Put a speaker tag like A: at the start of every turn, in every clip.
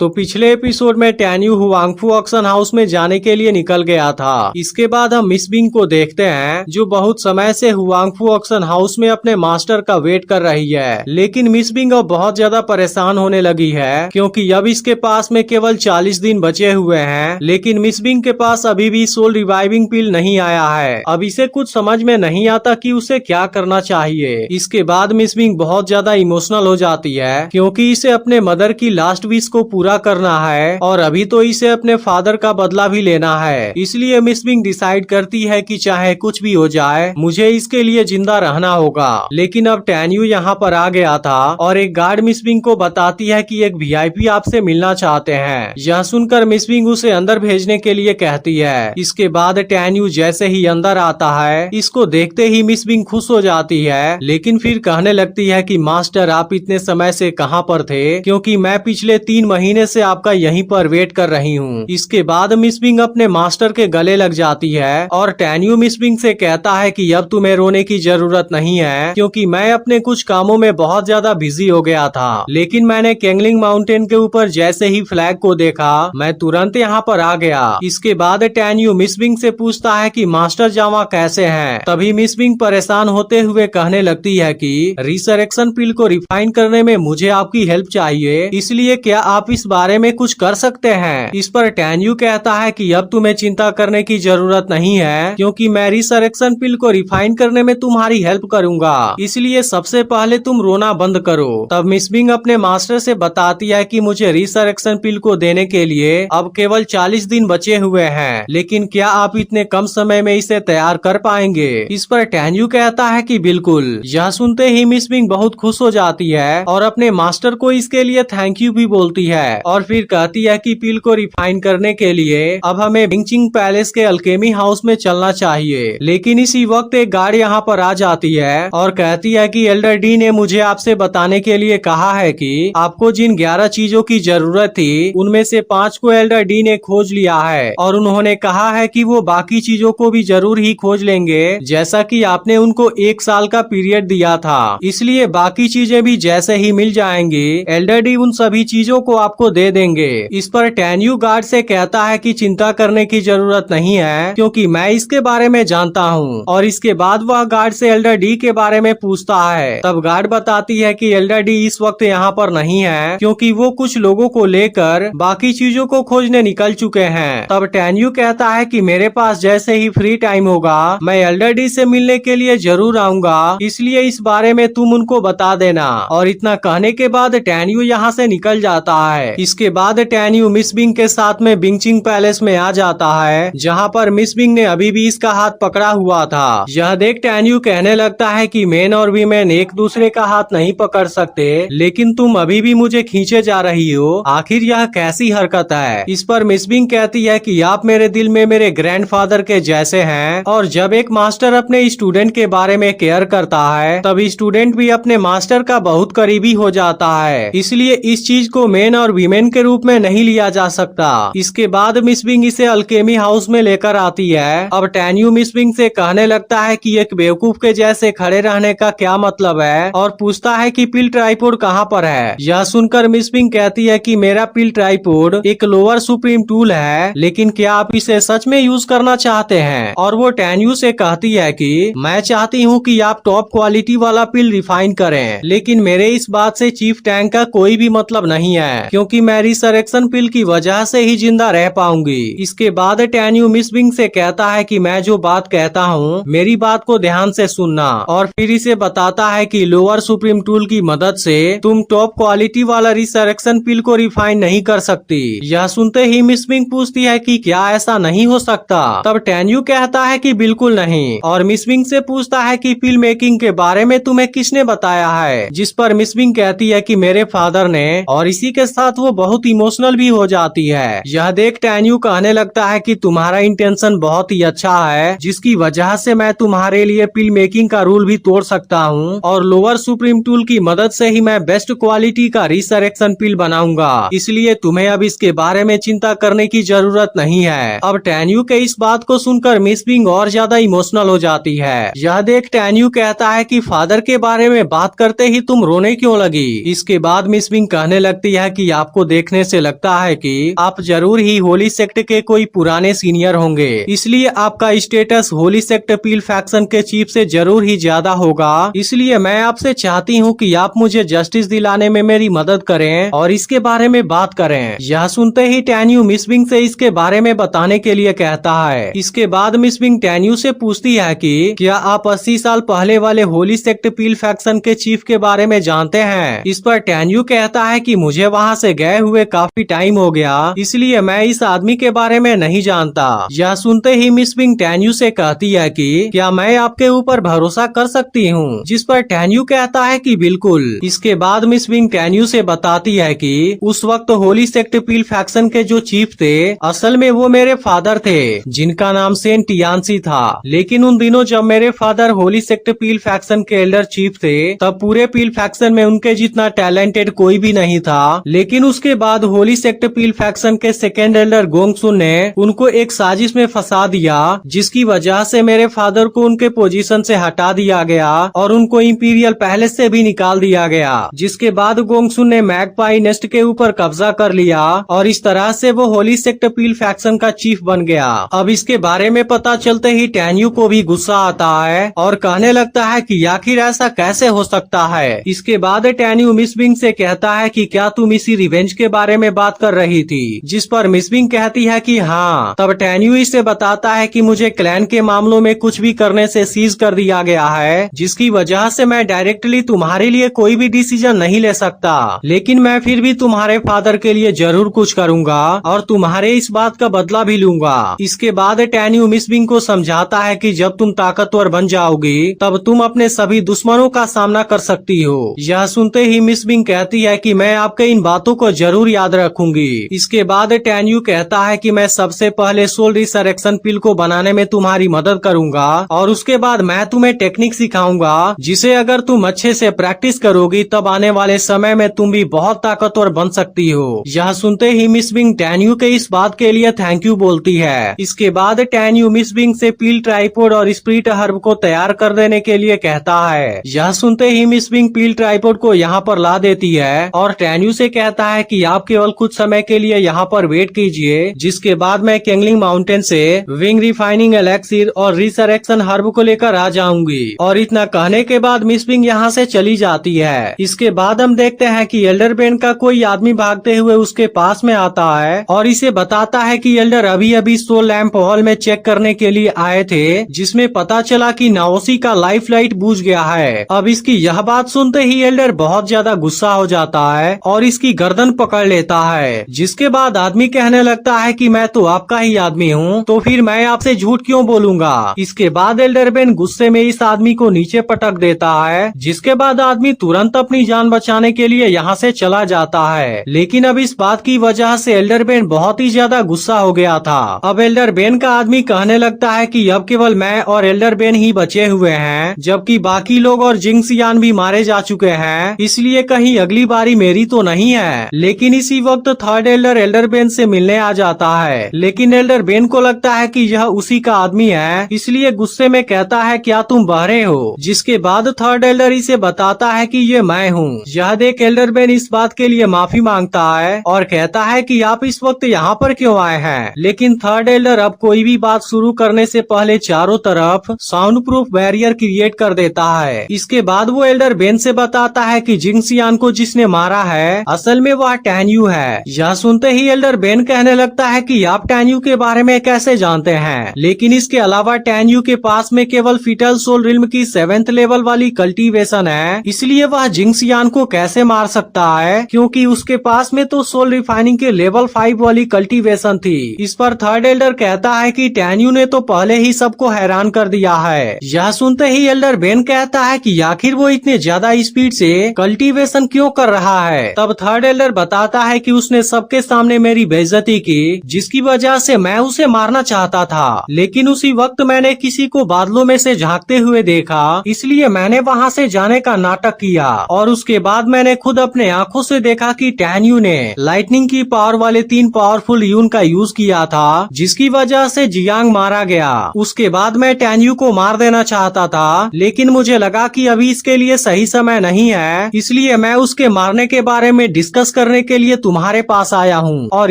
A: तो पिछले एपिसोड में टैन्यू हुआंगफू ऑक्शन हाउस में जाने के लिए निकल गया था। इसके बाद हम मिस बिंग को देखते हैं जो बहुत समय से हुआंगफू ऑक्शन हाउस में अपने मास्टर का वेट कर रही है। लेकिन मिस बिंग अब बहुत ज्यादा परेशान होने लगी है क्योंकि अब इसके पास में केवल 40 दिन बचे हुए हैं। लेकिन मिस बिंग के पास अभी भी सोल रिवाइविंग पिल नहीं आया है। अब इसे कुछ समझ में नहीं आता कि उसे क्या करना चाहिए। इसके बाद मिस बिंग बहुत ज्यादा इमोशनल हो जाती है क्योंकि इसे अपने मदर की लास्ट विश को पूरा करना है और अभी तो इसे अपने फादर का बदला भी लेना है। इसलिए मिस बिंग डिसाइड करती है कि चाहे कुछ भी हो जाए मुझे इसके लिए जिंदा रहना होगा। लेकिन अब टैन्यू यहाँ पर आ गया था और एक गार्ड मिस बिंग को बताती है कि एक वीआईपी आपसे मिलना चाहते हैं। यह सुनकर मिस बिंग उसे अंदर भेजने के लिए कहती है। इसके बाद टैन्यू जैसे ही अंदर आता है इसको देखते ही मिस बिंग खुश हो जाती है, लेकिन फिर कहने लगती है कि मास्टर आप इतने समय से कहाँ पर थे, क्योंकि मैं पिछले 3 महीने से आपका यहीं पर वेट कर रही हूँ। इसके बाद मिस बिंग अपने मास्टर के गले लग जाती है और टैन्यू मिस बिंग से कहता है कि अब तुम्हें रोने की जरूरत नहीं है क्योंकि मैं अपने कुछ कामों में बहुत ज्यादा बिजी हो गया था। लेकिन मैंने केंगलिंग माउंटेन के ऊपर जैसे ही फ्लैग को देखा मैं तुरंत यहाँ पर आ गया। इसके बाद टैन्यू मिस बिंग से पूछता है कि मास्टर जावा कैसे हैं। तभी मिस बिंग परेशान होते हुए कहने लगती है कि रिसरेक्शन पिल को रिफाइन करने में मुझे आपकी हेल्प चाहिए, इसलिए क्या आप इस बारे में कुछ कर सकते हैं। इस पर टैन्यू कहता है कि अब तुम्हें चिंता करने की जरूरत नहीं है क्योंकि मैं रिसरेक्शन पिल को रिफाइन करने में तुम्हारी हेल्प करूंगा, इसलिए सबसे पहले तुम रोना बंद करो। तब मिस बिंग अपने मास्टर से बताती है कि मुझे रिसरेक्शन पिल को देने के लिए अब केवल 40 दिन बचे हुए हैं, लेकिन क्या आप इतने कम समय में इसे तैयार कर पाएंगे। इस पर टैन्यू कहता है कि बिल्कुल। यह सुनते ही मिस बिंग बहुत खुश हो जाती है और अपने मास्टर को इसके लिए थैंक यू भी बोलती है और फिर कहती है कि पिल को रिफाइन करने के लिए अब हमें बिंगचिंग पैलेस के अल्केमी हाउस में चलना चाहिए। लेकिन इसी वक्त एक गार्ड यहाँ पर आ जाती है और कहती है कि एल्डर डी ने मुझे आपसे बताने के लिए कहा है कि आपको जिन 11 चीजों की जरूरत थी उनमें से 5 को एल्डर डी ने खोज लिया है और उन्होंने कहा है कि वो बाकी चीजों को भी जरूर ही खोज लेंगे, जैसा कि आपने उनको 1 साल का पीरियड दिया था। इसलिए बाकी चीजें भी जैसे ही मिल जाएंगी एल्डर डी उन सभी चीजों को आपको दे देंगे। इस पर टैन्यू गार्ड से कहता है कि चिंता करने की जरूरत नहीं है क्योंकि मैं इसके बारे में जानता हूँ। और इसके बाद वह गार्ड से एल्डर डी के बारे में पूछता है। तब गार्ड बताती है कि एल्डर डी इस वक्त यहाँ पर नहीं है क्योंकि वो कुछ लोगों को लेकर बाकी चीजों को खोजने निकल चुके हैं। तब टैन्यू कहता है कि मेरे पास जैसे ही फ्री टाइम होगा मैं एल्डर डी से मिलने के लिए जरूर आऊंगा, इसलिए इस बारे में तुम उनको बता देना। और इतना कहने के बाद टैन्यू यहाँ से निकल जाता है। इसके बाद टैन्यू मिस बिंग के साथ में बिंगचिंग पैलेस में आ जाता है जहाँ पर मिस बिंग ने अभी भी इसका हाथ पकड़ा हुआ था। यह देख टैन्यू कहने लगता है कि मेन और वीमेन एक दूसरे का हाथ नहीं पकड़ सकते, लेकिन तुम अभी भी मुझे खींचे जा रही हो, आखिर यह कैसी हरकत है। इस पर मिस बिंग कहती है कि आप मेरे दिल में मेरे ग्रैंडफादर के जैसे हैं और जब एक मास्टर अपने स्टूडेंट के बारे में केयर करता है तब स्टूडेंट भी अपने मास्टर का बहुत करीबी हो जाता है, इसलिए इस चीज को मेन और वीमेन के रूप में नहीं लिया जा सकता। इसके बाद मिस बिंग इसे अल्केमी हाउस में लेकर आती है। अब टैन्यू मिस बिंग से कहने लगता है कि एक बेवकूफ के जैसे खड़े रहने का क्या मतलब है और पूछता है कि पिल ट्राइपोड कहाँ पर है। यह सुनकर मिस बिंग कहती है कि मेरा पिल ट्राइपोड एक लोअर सुप्रीम टूल है, लेकिन क्या आप इसे सच में यूज करना चाहते हैं। और वो टैन्यू से कहती है कि मैं चाहती हूँ कि आप टॉप क्वालिटी वाला पिल रिफाइन करें, लेकिन मेरे इस बात से चीफ टैंक का कोई भी मतलब नहीं है क्योंकि मैं रिसरेक्शन पिल की वजह से ही जिंदा रह पाऊंगी। इसके बाद टैन्यू मिस बिंग से कहता है कि मैं जो बात कहता हूँ मेरी बात को ध्यान से सुनना, और फिर इसे बताता है कि लोअर सुप्रीम टूल की मदद से तुम टॉप क्वालिटी वाला रिसरेक्शन पिल को रिफाइन नहीं कर सकती। यह सुनते ही मिस बिंग पूछती है कि क्या ऐसा नहीं हो सकता। तब टैन्यू कहता है कि बिल्कुल नहीं, और मिस बिंग से पूछता है कि पिल मेकिंग के बारे में तुम्हें किसने बताया है। जिस पर मिस बिंग कहती है कि मेरे फादर ने, और इसी के साथ वो बहुत इमोशनल भी हो जाती है। यह देख टैन्यू कहने लगता है कि तुम्हारा इंटेंशन बहुत ही अच्छा है, जिसकी वजह से मैं तुम्हारे लिए पिल मेकिंग का रूल भी तोड़ सकता हूँ और लोअर सुप्रीम टूल की मदद से ही मैं बेस्ट क्वालिटी का रिसरेक्शन पिल बनाऊंगा, इसलिए तुम्हें अब इसके बारे में चिंता करने की जरूरत नहीं है। अब टैन्यू के इस बात को सुनकर मिस बिंग और ज्यादा इमोशनल हो जाती है। यह देख टैन्यू कहता है कि फादर के बारे में बात करते ही तुम रोने क्यों लगी। इसके बाद मिस बिंग कहने लगती है कि आप आपको देखने से लगता है कि आप जरूर ही होली सेक्ट के कोई पुराने सीनियर होंगे, इसलिए आपका स्टेटस होली सेक्ट पील फैक्शन के चीफ से जरूर ही ज्यादा होगा। इसलिए मैं आपसे चाहती हूँ कि आप मुझे जस्टिस दिलाने में मेरी मदद करें और इसके बारे में बात करें। यह सुनते ही टैन्यू मिस बिंग से इसके बारे में बताने के लिए कहता है। इसके बाद मिस बिंग टैन्यू से पूछती है कि क्या आप 80 साल पहले वाले होली सेक्ट पील फैक्शन के चीफ के बारे में जानते हैं। इस पर टैन्यू कहता है कि मुझे वहाँ से गए हुए काफी टाइम हो गया, इसलिए मैं इस आदमी के बारे में नहीं जानता। यह सुनते ही मिस बिंग टैन्यू से कहती है कि क्या मैं आपके ऊपर भरोसा कर सकती हूँ, जिस पर टैन्यू कहता है कि बिल्कुल। इसके बाद मिस बिंग टैन्यू से बताती है कि उस वक्त होली सेक्ट पील फैक्शन के जो चीफ थे असल में वो मेरे फादर थे, जिनका नाम सेंट यान्सी था। लेकिन उन दिनों जब मेरे फादर होली सेक्ट पील फैक्शन के एल्डर चीफ थे तब पूरे पील फैक्शन में उनके जितना टैलेंटेड कोई भी नहीं था। लेकिन उसके बाद होली सेक्ट पील फैक्शन के सेकेंड एल्डर गोंगसुन ने उनको एक साजिश में फंसा दिया, जिसकी वजह से मेरे फादर को उनके पोजीशन से हटा दिया गया और उनको इंपीरियल पैलेस से भी निकाल दिया गया। जिसके बाद गोंगसुन ने मैगपाई नेस्ट के ऊपर कब्जा कर लिया और इस तरह से वो होली सेक्ट पील फैक्शन का चीफ बन गया। अब इसके बारे में पता चलते ही टैन्यू को भी गुस्सा आता है और कहने लगता है कि आखिर ऐसा कैसे हो सकता है। इसके बाद टैन्यू मिस बिंग से कहता है कि क्या तुम इसी रिवेंज के बारे में बात कर रही थी, जिस पर मिस बिंग कहती है कि हाँ। तब टैन्यू इसे बताता है कि मुझे क्लैन के मामलों में कुछ भी करने से सीज कर दिया गया है, जिसकी वजह से मैं डायरेक्टली तुम्हारे लिए कोई भी डिसीजन नहीं ले सकता। लेकिन मैं फिर भी तुम्हारे फादर के लिए जरूर कुछ करूंगा और तुम्हारे इस बात का बदला भी लूंगा। इसके बाद टैन्यू मिस बिंग को समझाता है कि जब तुम ताकतवर बन जाओगी तब तुम अपने सभी दुश्मनों का सामना कर सकती हो। यह सुनते ही मिस बिंग कहती है कि मैं आपके इन बातों को जरूर याद रखूंगी। इसके बाद टैन्यू कहता है कि मैं सबसे पहले सोल रिसरेक्शन पिल को बनाने में तुम्हारी मदद करूंगा और उसके बाद मैं तुम्हें टेक्निक सिखाऊंगा, जिसे अगर तुम अच्छे से प्रैक्टिस करोगी तब आने वाले समय में तुम भी बहुत ताकतवर बन सकती हो। यह सुनते ही मिस बिंग टैन्यू के इस बात के लिए थैंक यू बोलती है। इसके बाद टैन्यू मिस बिंग से पील ट्राइपोड और स्प्रिट हर्ब को तैयार कर देने के लिए कहता है। यह सुनते ही मिस बिंग पील ट्राइपोड को यहाँ पर ला देती है और टैन्यू से कहता है कि आप केवल कुछ समय के लिए यहाँ पर वेट कीजिए, जिसके बाद मैं केंगलिंग माउंटेन से विंग रिफाइनिंग एलेक्सिर और रिसरेक्शन हर्ब को लेकर आ जाऊंगी। और इतना कहने के बाद मिस बिंग यहाँ से चली जाती है। इसके बाद हम देखते हैं कि एल्डर बेन का कोई आदमी भागते हुए उसके पास में आता है और इसे बताता है कि एल्डर अभी अभी सोल लैंप हॉल में चेक करने के लिए आए थे, जिसमें पता चला कि नाओसी का लाइफ लाइट बुझ गया है। अब इसकी यह बात सुनते ही एल्डर बहुत ज्यादा गुस्सा हो जाता है और इसकी गर्दन पकड़ लेता है। जिसके बाद आदमी कहने लगता है कि मैं तो आपका ही आदमी हूँ, तो फिर मैं आपसे झूठ क्यों बोलूंगा। इसके बाद एल्डर बेन गुस्से में इस आदमी को नीचे पटक देता है, जिसके बाद आदमी तुरंत अपनी जान बचाने के लिए यहाँ से चला जाता है। लेकिन अब इस बात की वजह से एल्डर बेन बहुत ही ज्यादा गुस्सा हो गया था। अब एल्डर बेन का आदमी कहने लगता है कि अब केवल मैं और एल्डर बेन ही बचे हुए हैं, जबकि बाकी लोग और जिंगसियान भी मारे जा चुके हैं, इसलिए कहीं अगली बारी मेरी तो नहीं है। लेकिन इसी वक्त थर्ड एल्डर एल्डर बेन से मिलने आ जाता है, लेकिन एल्डर बेन को लगता है कि यह उसी का आदमी है, इसलिए गुस्से में कहता है क्या तुम बहरे हो। जिसके बाद थर्ड एल्डर इसे बताता है कि ये मैं हूँ। यह देख एल्डर बेन इस बात के लिए माफी मांगता है और कहता है कि आप इस वक्त यहाँ पर क्यों आए हैं। लेकिन थर्ड एल्डर अब कोई भी बात शुरू करने से पहले चारों तरफ साउंड प्रूफ बैरियर क्रिएट कर देता है। इसके बाद वो एल्डर बेन से बताता है कि जिंगसियान को जिसने मारा है असल में वह टैन्यू है। यह सुनते ही एल्डर बेन कहने लगता है कि आप टैन्यू के बारे में कैसे जानते हैं। लेकिन इसके अलावा टैन्यू के पास में केवल फिटल सोल रिल्म की 7th लेवल वाली कल्टीवेशन है, इसलिए वह जिंगसियान को कैसे मार सकता है, क्योंकि उसके पास में तो सोल रिफाइनिंग के लेवल 5 वाली कल्टीवेशन थी। इस पर थर्ड एल्डर कहता है कि टैन्यू ने तो पहले ही सबको हैरान कर दिया है। यह सुनते ही एल्डर बेन कहता है कि आखिर वो इतने ज्यादा स्पीड से कल्टीवेशन क्यों कर रहा है। तब थर्ड एल्डर बताता है कि उसने सबके सामने मेरी बेइज्जती की, जिसकी वजह से मैं उसे मारना चाहता था, लेकिन उसी वक्त मैंने किसी को बादलों में से झांकते हुए देखा, इसलिए मैंने वहाँ से जाने का नाटक किया। और उसके बाद मैंने खुद अपने आंखों से देखा कि टैन्यू ने लाइटनिंग की पावर वाले 3 पावरफुल यून का यूज किया था, जिसकी वजह से जियांग मारा गया। उसके बाद मैं टैन्यू को मार देना चाहता था, लेकिन मुझे लगा कि अभी इसके लिए सही समय नहीं है, इसलिए मैं उसके मारने के बारे में डिस्कस करने के लिए तुम्हारे पास आया हूँ। और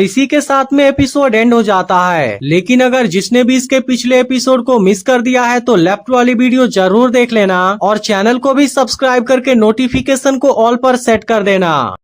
A: इसी के साथ में एपिसोड एंड हो जाता है। लेकिन अगर जिसने भी इसके पिछले एपिसोड को मिस कर दिया है तो लेफ्ट वाली वीडियो जरूर देख लेना और चैनल को भी सब्सक्राइब करके नोटिफिकेशन को ऑल पर सेट कर देना।